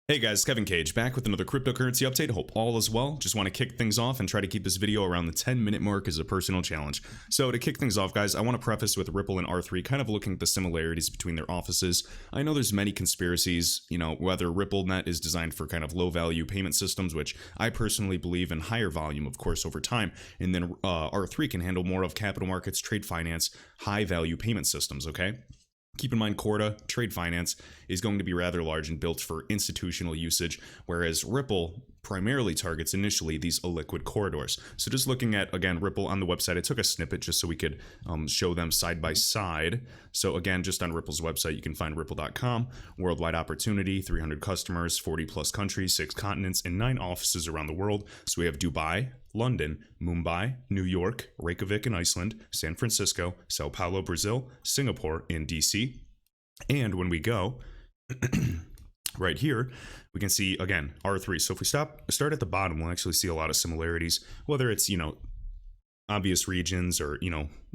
Hey guys, Kevin Cage back with another cryptocurrency update. Hope all is well. Just want to kick things off and try to keep this video around the 10-minute mark as a personal challenge. So to kick things off, guys, I want to preface with Ripple and R3 kind of looking at the similarities between their offices. I know there's many conspiracies, whether RippleNet is designed for kind of low value payment systems, which I personally believe in higher volume, of course, over time. And then R3 can handle more of capital markets, trade finance, high value payment systems, okay? Keep in mind, Corda, trade finance, is going to be rather large and built for institutional usage, whereas Ripple primarily targets initially these illiquid corridors. So just looking at, again, Ripple on the website, I took a snippet just so we could show them side by side. So again, just on Ripple's website, you can find ripple.com, worldwide opportunity, 300 customers, 40 plus countries, 6 continents, and 9 offices around the world. So we have Dubai, London, Mumbai, New York, Reykjavik in Iceland, San Francisco, Sao Paulo, Brazil, Singapore, and DC. And when we go right here, we can see, again, R3. So if we start at the bottom, we'll actually see a lot of similarities, whether it's, obvious regions or,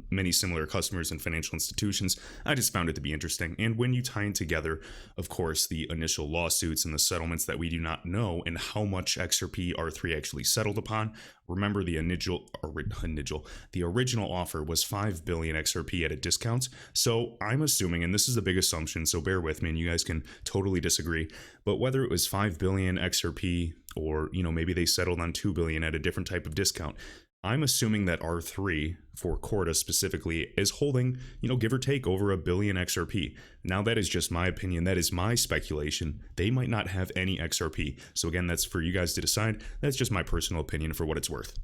many similar customers and financial institutions. I just found it to be interesting. And when you tie in together, of course, the initial lawsuits and the settlements that we do not know and how much XRP R3 actually settled upon, remember the original offer was 5 billion XRP at a discount. So I'm assuming, and this is a big assumption, so bear with me and you guys can totally disagree, but whether it was 5 billion XRP or, maybe they settled on 2 billion at a different type of discount, I'm assuming that R3, for Corda specifically, is holding, give or take over 1 billion XRP. Now, that is just my opinion. That is my speculation. They might not have any XRP. So again, that's for you guys to decide. That's just my personal opinion for what it's worth.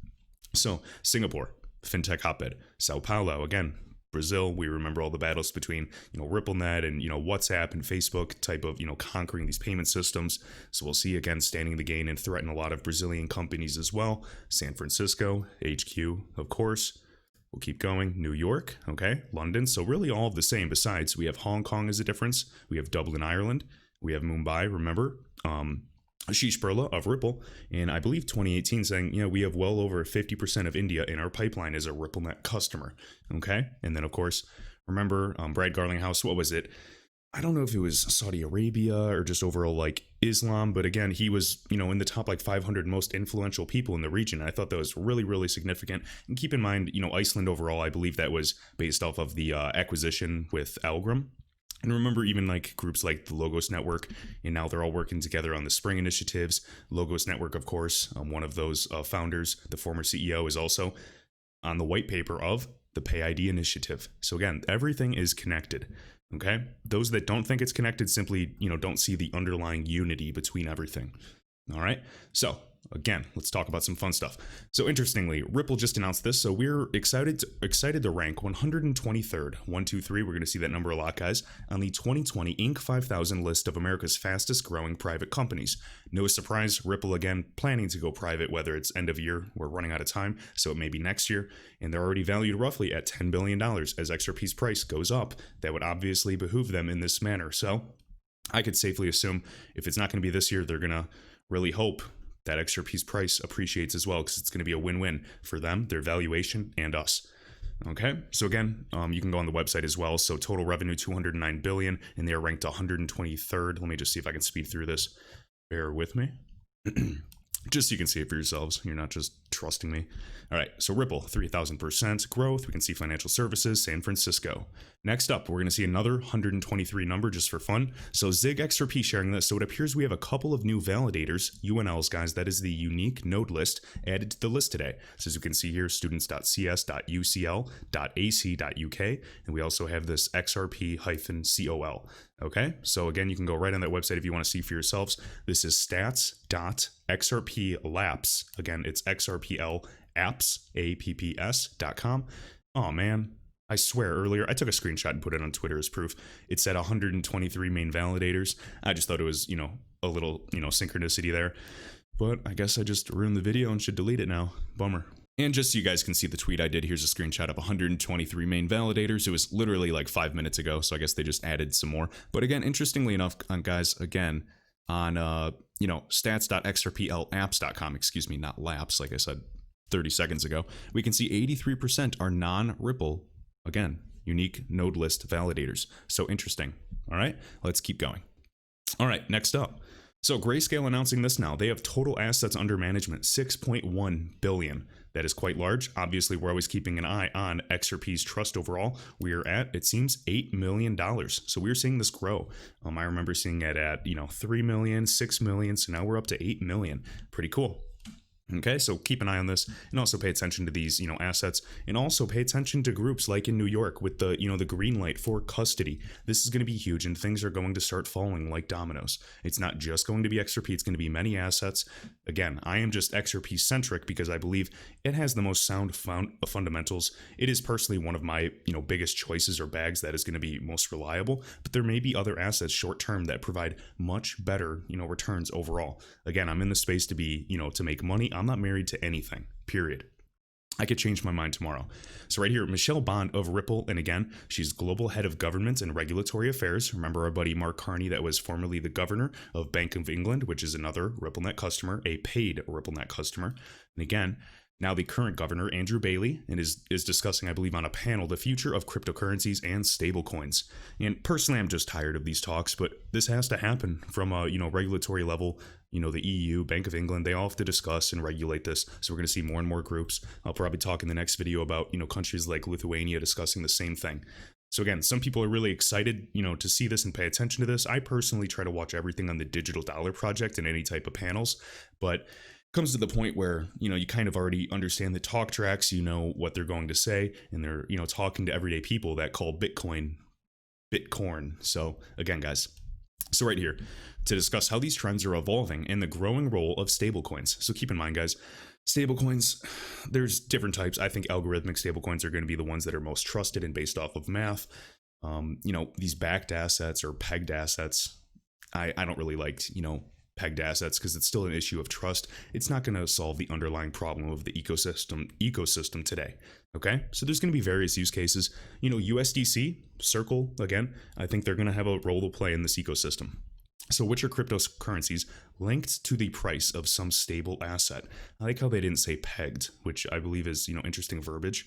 So Singapore, fintech hotbed. Sao Paulo, again, Brazil, we remember all the battles between, RippleNet and, WhatsApp and Facebook type of, conquering these payment systems. So we'll see, again, standing the gain and threaten a lot of Brazilian companies as well. San Francisco, HQ, of course. We'll keep going. New York, okay, London. So really all of the same. Besides, we have Hong Kong as a difference. We have Dublin, Ireland. We have Mumbai, remember? Ashish Birla of Ripple, and I believe 2018 saying, we have well over 50% of India in our pipeline as a RippleNet customer, okay? And then, of course, remember Brad Garlinghouse, what was it? I don't know if it was Saudi Arabia or just overall like Islam, but again, he was, in the top 500 most influential people in the region. I thought that was really, really significant. And keep in mind, Iceland overall, I believe that was based off of the acquisition with Algram. And remember, even groups like the Logos Network, and now they're all working together on the Spring initiatives. Logos Network, of course, one of those founders, the former CEO, is also on the white paper of the Pay ID initiative. So again, everything is connected. Okay, those that don't think it's connected simply, don't see the underlying unity between everything. All right, so again, let's talk about some fun stuff. So interestingly, Ripple just announced this, so we're excited to rank 123rd. 1, 2, 3, we're going to see that number a lot, guys, on the 2020 Inc. 5000 list of America's fastest growing private companies. No surprise, Ripple again planning to go private, whether it's end of year, we're running out of time, so it may be next year, and they're already valued roughly at $10 billion. As XRP's price goes up, that would obviously behoove them in this manner. So I could safely assume if it's not going to be this year, they're going to really hope that XRP's price appreciates as well, because it's going to be a win-win for them, their valuation, and us. Okay, so again, you can go on the website as well. So total revenue, 209 billion, and they are ranked 123rd. Let me just see if I can speed through this. Bear with me. Just so you can see it for yourselves. You're not just trusting me. All right, so Ripple, 3,000% growth. We can see financial services, San Francisco. Next up, we're going to see another 123 number just for fun. So Zig XRP sharing this. So it appears we have a couple of new validators, UNLs, guys. That is the unique node list added to the list today. So as you can see here, students.cs.ucl.ac.uk. And we also have this XRP-COL. Okay, so again, you can go right on that website if you want to see for yourselves. This is stats.xrplapps. Again, it's XRPL apps, apps.com. Oh man, I swear earlier, I took a screenshot and put it on Twitter as proof. It said 123 main validators. I just thought it was, a little, synchronicity there. But I guess I just ruined the video and should delete it now. Bummer. And just so you guys can see the tweet I did, here's a screenshot of 123 main validators. It was literally 5 minutes ago, so I guess they just added some more. But again, interestingly enough, guys, again, on, stats.xrplapps.com, excuse me, not laps, like I said 30 seconds ago, we can see 83% are non-Ripple, again, unique node list validators. So interesting. All right, let's keep going. All right, next up. So Grayscale announcing this now. They have total assets under management, 6.1 billion. That is quite large. Obviously, we're always keeping an eye on XRP's trust overall. We are at, it seems, $8 million. So we're seeing this grow. I remember seeing it at, 3 million, 6 million. So now we're up to 8 million. Pretty cool. Okay, so keep an eye on this and also pay attention to these, assets, and also pay attention to groups like in New York with the, the green light for custody. This is going to be huge and things are going to start falling like dominoes. It's not just going to be XRP, it's going to be many assets. Again, I am just XRP centric because I believe it has the most sound fundamentals. It is personally one of my, biggest choices or bags that is going to be most reliable, but there may be other assets short term that provide much better, returns overall. Again, I'm in the space to be, to make money. I'm not married to anything, period. I could change my mind tomorrow. So right here, Michelle Bond of Ripple, and again, she's Global Head of Government and Regulatory Affairs. Remember our buddy Mark Carney that was formerly the governor of Bank of England, which is another RippleNet customer, a paid RippleNet customer. And again, now the current governor, Andrew Bailey, and is discussing, I believe, on a panel, the future of cryptocurrencies and stablecoins. And personally, I'm just tired of these talks, but this has to happen from a, regulatory level. The EU, Bank of England, they all have to discuss and regulate this. So we're going to see more and more groups. I'll probably talk in the next video about, countries like Lithuania discussing the same thing. So again, some people are really excited, to see this and pay attention to this. I personally try to watch everything on the Digital Dollar Project and any type of panels, but comes to the point where, you kind of already understand the talk tracks, what they're going to say, and they're, talking to everyday people that call Bitcoin. So again, guys, so right here to discuss how these trends are evolving and the growing role of stablecoins. So keep in mind, guys, stablecoins, there's different types. I think algorithmic stablecoins are going to be the ones that are most trusted and based off of math. These backed assets or pegged assets, I don't really like, pegged assets because it's still an issue of trust. It's not going to solve the underlying problem of the ecosystem today. Okay, so there's going to be various use cases. USDC, Circle, again, I think they're going to have a role to play in this ecosystem. So which are cryptocurrencies linked to the price of some stable asset? I like how they didn't say pegged, which I believe is, interesting verbiage.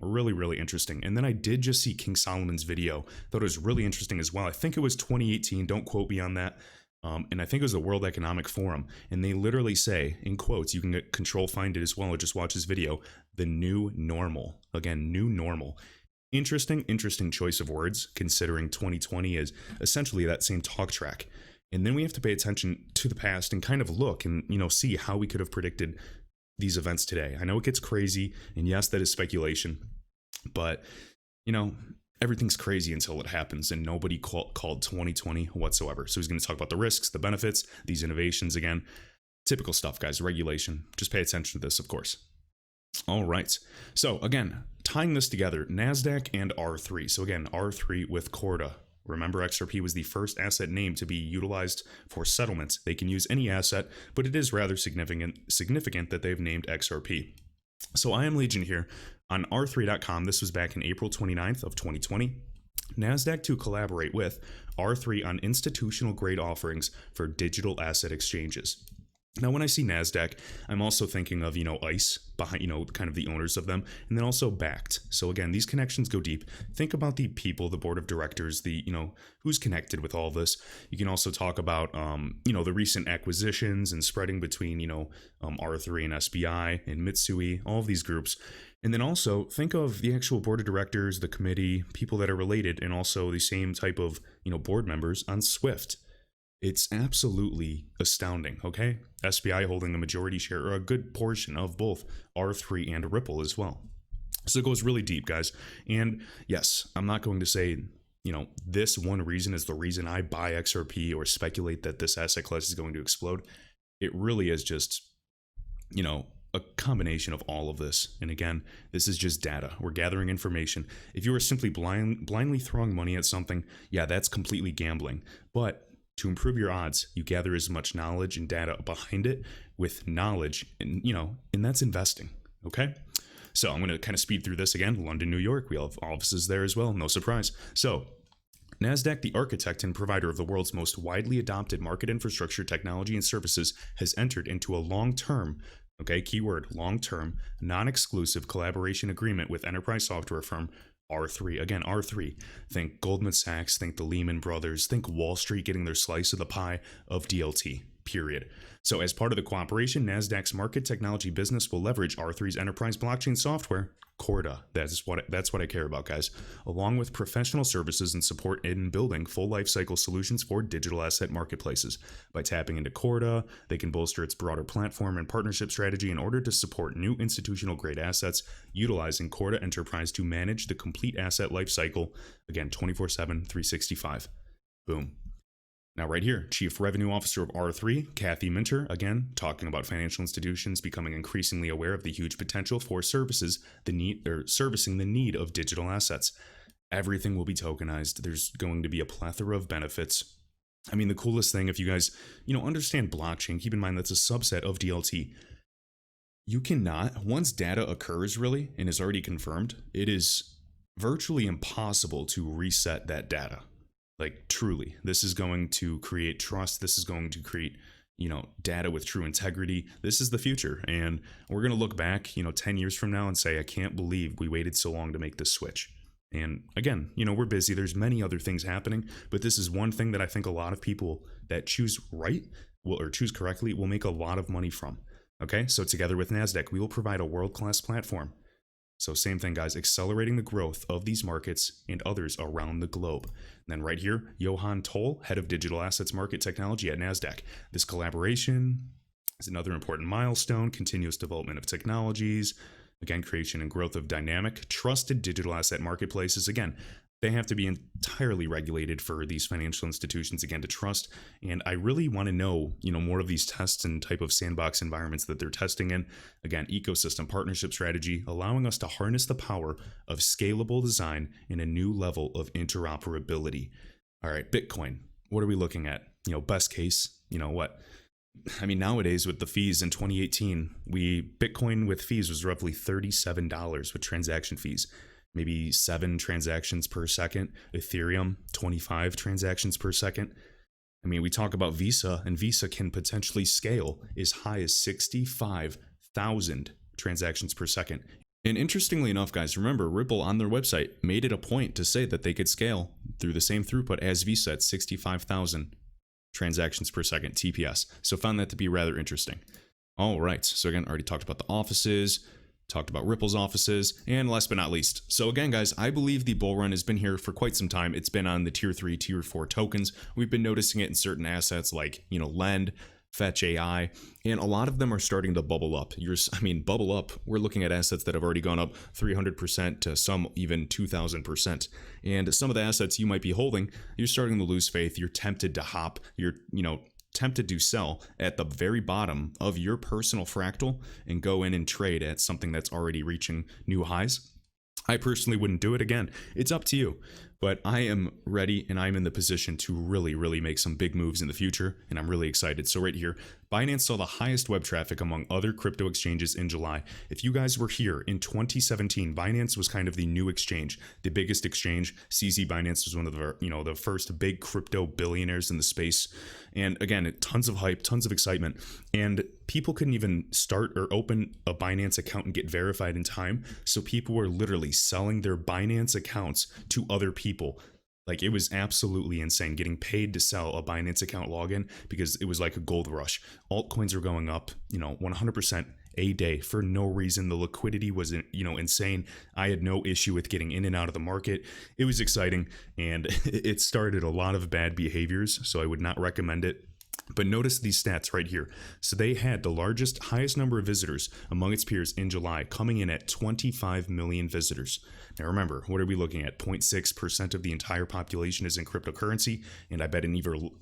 Really, really interesting. And then I did just see King Solomon's video. Thought it was really interesting as well. I think it was 2018. Don't quote me on that. And I think it was the World Economic Forum. And they literally say, in quotes, you can find it as well or just watch this video, the new normal. Again, new normal. Interesting choice of words, considering 2020 is essentially that same talk track. And then we have to pay attention to the past and kind of look and, see how we could have predicted these events today. I know it gets crazy, and yes, that is speculation, but, everything's crazy until it happens, and nobody called 2020 whatsoever. So he's going to talk about the risks, the benefits, these innovations. Again, typical stuff, guys, regulation. Just pay attention to this, of course. All right. So again, tying this together, NASDAQ and R3. So again, R3 with Corda. Remember, XRP was the first asset named to be utilized for settlements. They can use any asset, but it is rather significant that they've named XRP. So I am Legion here on R3.com. This was back in April 29th of 2020. NASDAQ to collaborate with R3 on institutional grade offerings for digital asset exchanges. Now, when I see NASDAQ, I'm also thinking of, ICE, behind, kind of the owners of them, and then also Backed. So again, these connections go deep. Think about the people, the board of directors, who's connected with all this. You can also talk about, the recent acquisitions and spreading between, R3 and SBI and Mitsui, all of these groups. And then also think of the actual board of directors, the committee, people that are related, and also the same type of, board members on Swift. It's absolutely astounding, okay? SBI holding a majority share or a good portion of both R3 and Ripple as well. So it goes really deep, guys. And yes, I'm not going to say, this one reason is the reason I buy XRP or speculate that this asset class is going to explode. It really is just, a combination of all of this. And again, this is just data. We're gathering information. If you are simply blindly throwing money at something, yeah, that's completely gambling. But to improve your odds, you gather as much knowledge and data behind it with knowledge, and and that's investing. Okay, so I'm going to kind of speed through this again. London, New York, we have offices there as well. No surprise. So NASDAQ, the architect and provider of the world's most widely adopted market infrastructure, technology, and services, has entered into a long-term, keyword long-term, non-exclusive collaboration agreement with enterprise software firm R3. Again, R3. Think Goldman Sachs, think the Lehman Brothers, think Wall Street getting their slice of the pie of DLT, period. So as part of the cooperation, Nasdaq's market technology business will leverage R3's enterprise blockchain software, Corda. That's what I care about, guys, along with professional services and support in building full lifecycle solutions for digital asset marketplaces. By tapping into Corda, they can bolster its broader platform and partnership strategy in order to support new institutional grade assets, utilizing Corda Enterprise to manage the complete asset lifecycle, again, 24/7, 365. Boom. Now, right here, Chief Revenue Officer of R3, Kathy Minter, again, talking about financial institutions becoming increasingly aware of the huge potential for servicing the need of digital assets. Everything will be tokenized. There's going to be a plethora of benefits. I mean, the coolest thing, if you guys, understand blockchain, keep in mind that's a subset of DLT. You cannot, once data occurs really and is already confirmed, it is virtually impossible to reset that data. Like, truly, this is going to create trust. This is going to create, data with true integrity. This is the future. And we're going to look back, 10 years from now and say, I can't believe we waited so long to make this switch. And again, we're busy. There's many other things happening, but this is one thing that I think a lot of people that choose right or choose correctly will make a lot of money from. Okay. So together with Nasdaq, we will provide a world-class platform. So same thing, guys, accelerating the growth of these markets and others around the globe. And then right here, Johan Toll, head of digital assets market technology at Nasdaq. This collaboration is another important milestone, continuous development of technologies, again, creation and growth of dynamic, trusted digital asset marketplaces. Again, they have to be entirely regulated for these financial institutions, again, to trust. And I really want to know, more of these tests and type of sandbox environments that they're testing in. Again, ecosystem partnership strategy, allowing us to harness the power of scalable design and a new level of interoperability. All right, Bitcoin, what are we looking at? Best case, what? I mean, nowadays with the fees in 2018, Bitcoin with fees was roughly $37 with transaction fees. Maybe 7 transactions per second. Ethereum, 25 transactions per second. I mean, we talk about Visa, and Visa can potentially scale as high as 65,000 transactions per second. And interestingly enough, guys, remember, Ripple on their website made it a point to say that they could scale through the same throughput as Visa at 65,000 transactions per second, TPS. So found that to be rather interesting. All right, so again, already talked about the offices, talked about Ripple's offices, and last but not least. So again, guys, I believe the bull run has been here for quite some time. It's been on the tier 3, tier 4 tokens. We've been noticing it in certain assets like, Lend, Fetch AI, and a lot of them are starting to bubble up. Bubble up. We're looking at assets that have already gone up 300% to some even 2,000%. And some of the assets you might be holding, you're starting to lose faith. You're tempted to hop. You're, tempted to sell at the very bottom of your personal fractal and go in and trade at something that's already reaching new highs. I personally wouldn't do it. Again, it's up to you, but I am ready and I'm in the position to really, really make some big moves in the future, and I'm really excited. So right here, Binance saw the highest web traffic among other crypto exchanges in July. If you guys were here in 2017, Binance was kind of the new exchange, the biggest exchange. CZ Binance was one of the first big crypto billionaires in the space. And again, tons of hype, tons of excitement, and people couldn't even start or open a Binance account and get verified in time. So people were literally selling their Binance accounts to other people. Like, it was absolutely insane, getting paid to sell a Binance account login because it was like a gold rush. Altcoins were going up, 100% a day for no reason. The liquidity was, insane. I had no issue with getting in and out of the market. It was exciting, and it started a lot of bad behaviors, so I would not recommend it. But notice these stats right here. So they had the highest number of visitors among its peers in July, coming in at 25 million visitors. Now remember, what are we looking at? 0.6% of the entire population is in cryptocurrency, and I bet an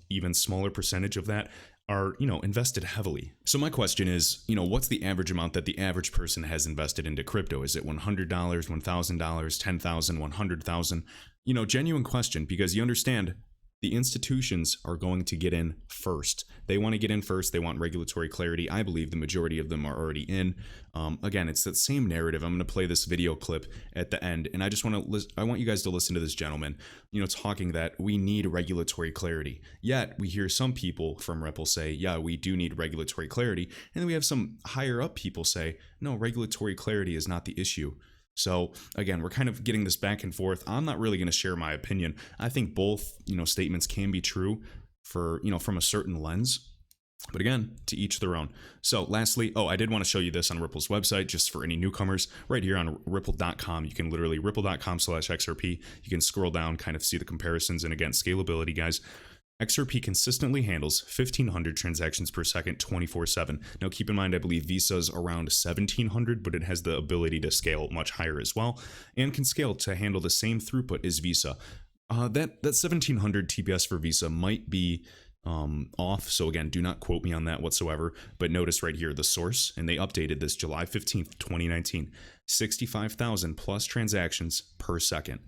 even smaller percentage of that are, invested heavily. So my question is, what's the average amount that the average person has invested into crypto? Is it $100, $1,000, $10,000, $100,000? Genuine question, because you understand the institutions are going to get in first. They want to get in first. They want regulatory clarity. I believe the majority of them are already in. Again, it's that same narrative. I'm going to play this video clip at the end, and I want you guys to listen to this gentleman, talking that we need regulatory clarity. Yet we hear some people from Ripple say, yeah, we do need regulatory clarity. And then we have some higher up people say, no, regulatory clarity is not the issue. So again, we're kind of getting this back and forth. I'm not really going to share my opinion. I think both, statements can be true for, from a certain lens. But again, to each their own. So lastly, I did want to show you this on Ripple's website, just for any newcomers, right here on ripple.com. You can literally ripple.com/XRP. You can scroll down, kind of see the comparisons. And again, scalability, guys. XRP consistently handles 1,500 transactions per second, 24/7. Now, keep in mind, I believe Visa's around 1,700, but it has the ability to scale much higher as well, and can scale to handle the same throughput as Visa. That 1,700 TPS for Visa might be off. So again, do not quote me on that whatsoever. But notice right here the source, and they updated this July 15th, 2019, 65,000 plus transactions per second.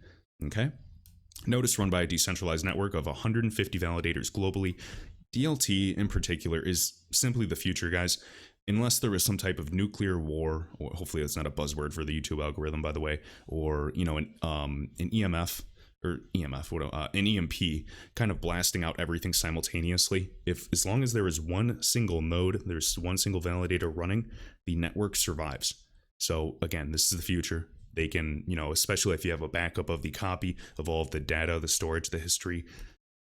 Okay. Notice run by a decentralized network of 150 validators globally. DLT in particular is simply the future, guys. Unless there is some type of nuclear war, or hopefully that's not a buzzword for the YouTube algorithm, by the way, or an EMF or an EMP kind of blasting out everything simultaneously. As long as there is one single node, there's one single validator running, the network survives. So again, this is the future. They can, especially if you have a backup of the copy of all of the data, the storage, the history.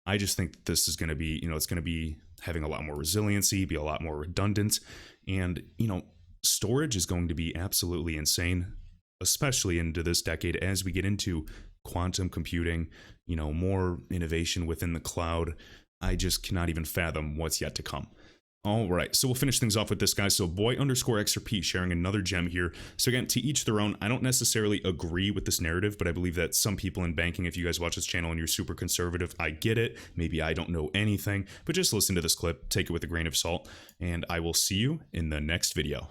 I just think this is going to be, it's going to be having a lot more resiliency, be a lot more redundant. And, storage is going to be absolutely insane, especially into this decade as we get into quantum computing, more innovation within the cloud. I just cannot even fathom what's yet to come. All right, so we'll finish things off with this, guys. So boy_XRP sharing another gem here. So again, to each their own. I don't necessarily agree with this narrative, but I believe that some people in banking, if you guys watch this channel and you're super conservative, I get it. Maybe I don't know anything, but just listen to this clip, take it with a grain of salt, and I will see you in the next video.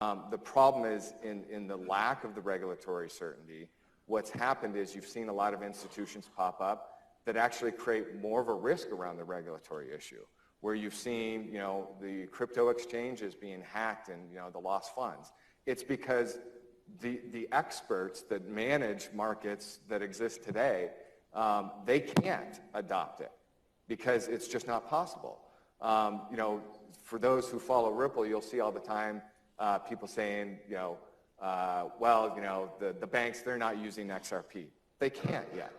The problem is in the lack of the regulatory certainty. What's happened is you've seen a lot of institutions pop up that actually create more of a risk around the regulatory issue, where you've seen, the crypto exchanges being hacked and, the lost funds. It's because the experts that manage markets that exist today, they can't adopt it because it's just not possible. For those who follow Ripple, you'll see all the time people saying, the banks, they're not using XRP. They can't yet.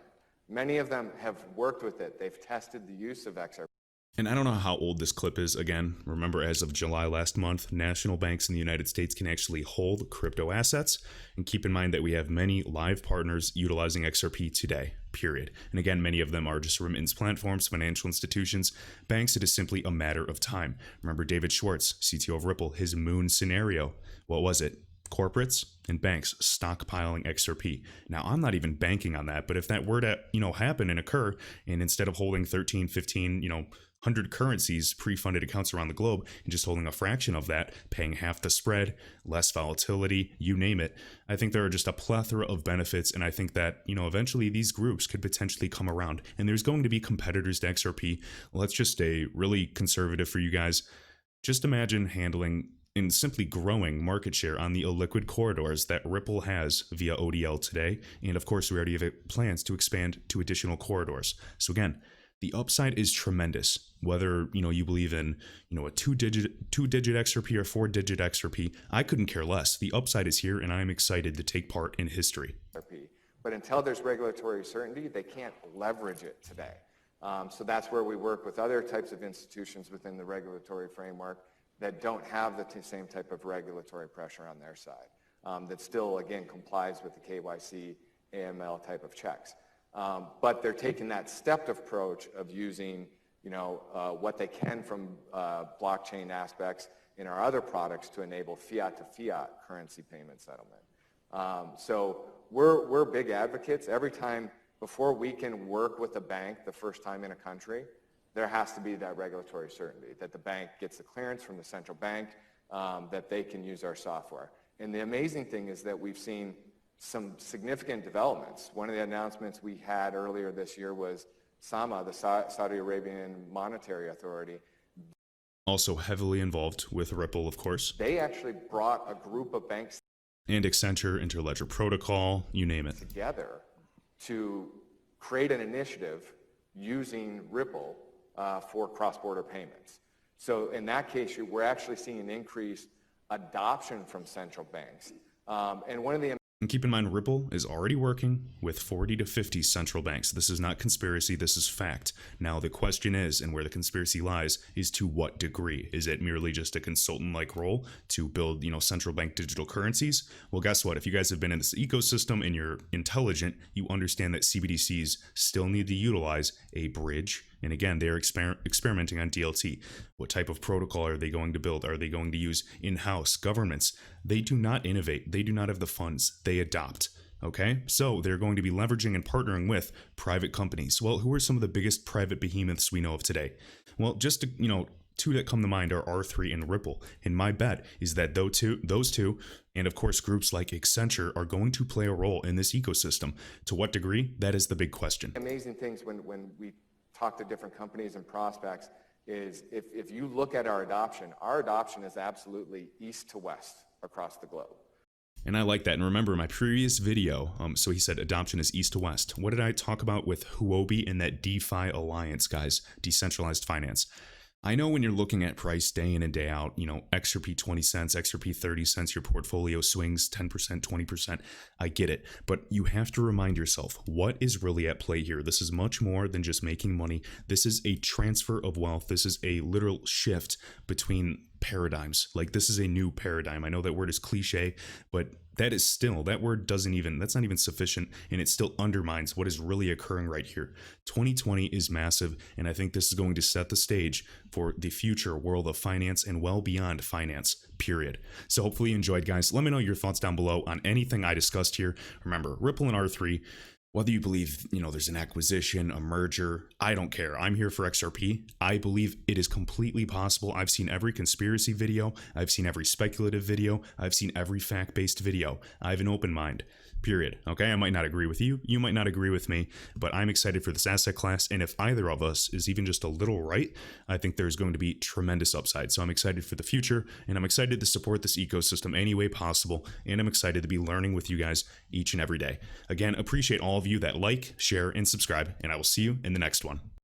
Many of them have worked with it. They've tested the use of XRP. And I don't know how old this clip is. Again, remember, as of July last month, national banks in the United States can actually hold crypto assets. And keep in mind that we have many live partners utilizing XRP today, period. And again, many of them are just remittance platforms, financial institutions, banks. It is simply a matter of time. Remember David Schwartz, CTO of Ripple, his moon scenario. What was it? Corporates and banks stockpiling XRP. Now, I'm not even banking on that, but if that were to, happen and occur, and instead of holding 13, 15, 100 currencies, pre-funded accounts around the globe, and just holding a fraction of that, paying half the spread, less volatility, you name it, I think there are just a plethora of benefits, and I think that, eventually these groups could potentially come around, and there's going to be competitors to XRP. Let's just stay really conservative for you guys. Just imagine handling and simply growing market share on the illiquid corridors that Ripple has via ODL today. And of course, we already have plans to expand to additional corridors. So again, the upside is tremendous. Whether, you believe in, a two-digit XRP or four-digit XRP, I couldn't care less. The upside is here, and I'm excited to take part in history. But until there's regulatory certainty, they can't leverage it today. So that's where we work with other types of institutions within the regulatory framework that don't have the same type of regulatory pressure on their side, that still, again, complies with the KYC, AML type of checks. But they're taking that stepped approach of using, what they can from blockchain aspects in our other products to enable fiat-to-fiat currency payment settlement. So we're big advocates. Every time, before we can work with a bank the first time in a country, there has to be that regulatory certainty, that the bank gets the clearance from the central bank, that they can use our software. And the amazing thing is that we've seen some significant developments. One of the announcements we had earlier this year was SAMA, the Saudi Arabian Monetary Authority. Also heavily involved with Ripple, of course. They actually brought a group of banks and Accenture, Interledger Protocol, you name it, together to create an initiative using Ripple for cross-border payments. So in that case, we're actually seeing an increased adoption from central banks. And one of the And keep in mind, Ripple is already working with 40 to 50 central banks. This is not conspiracy, this is fact. Now, the question is, and where the conspiracy lies, is to what degree? Is it merely just a consultant-like role to build, central bank digital currencies? Well, guess what? If you guys have been in this ecosystem and you're intelligent, you understand that CBDCs still need to utilize a bridge. And again, they're experimenting on DLT. What type of protocol are they going to build? Are they going to use in-house governments? They do not innovate. They do not have the funds. They adopt. Okay, so they're going to be leveraging and partnering with private companies. Well, who are some of the biggest private behemoths we know of today? Well, just to, two that come to mind are R3 and Ripple. And my bet is that those two, and of course groups like Accenture, are going to play a role in this ecosystem. To what degree? That is the big question. Amazing things when we talk to different companies and prospects is if you look at our adoption is absolutely east to west across the globe. And I like that. And remember, in my previous video, so he said adoption is east to west. What did I talk about with Huobi and that DeFi alliance, guys? Decentralized finance. I know when you're looking at price day in and day out, XRP 20 cents, XRP 30 cents, your portfolio swings 10%, 20%. I get it. But you have to remind yourself, what is really at play here? This is much more than just making money. This is a transfer of wealth. This is a literal shift between paradigms. Like, this is a new paradigm. I know that word is cliche, but that's not even sufficient, and it still undermines what is really occurring right here. 2020 is massive, and I think this is going to set the stage for the future world of finance and well beyond finance, period. So hopefully you enjoyed, guys. Let me know your thoughts down below on anything I discussed here. Remember, Ripple and R3, whether you believe, there's an acquisition, a merger, I don't care. I'm here for XRP. I believe it is completely possible. I've seen every conspiracy video. I've seen every speculative video. I've seen every fact-based video. I have an open mind, period. Okay, I might not agree with you. You might not agree with me, but I'm excited for this asset class. And if either of us is even just a little right, I think there's going to be tremendous upside. So I'm excited for the future, and I'm excited to support this ecosystem any way possible. And I'm excited to be learning with you guys each and every day. Again, appreciate all of you that like, share, and subscribe, and I will see you in the next one.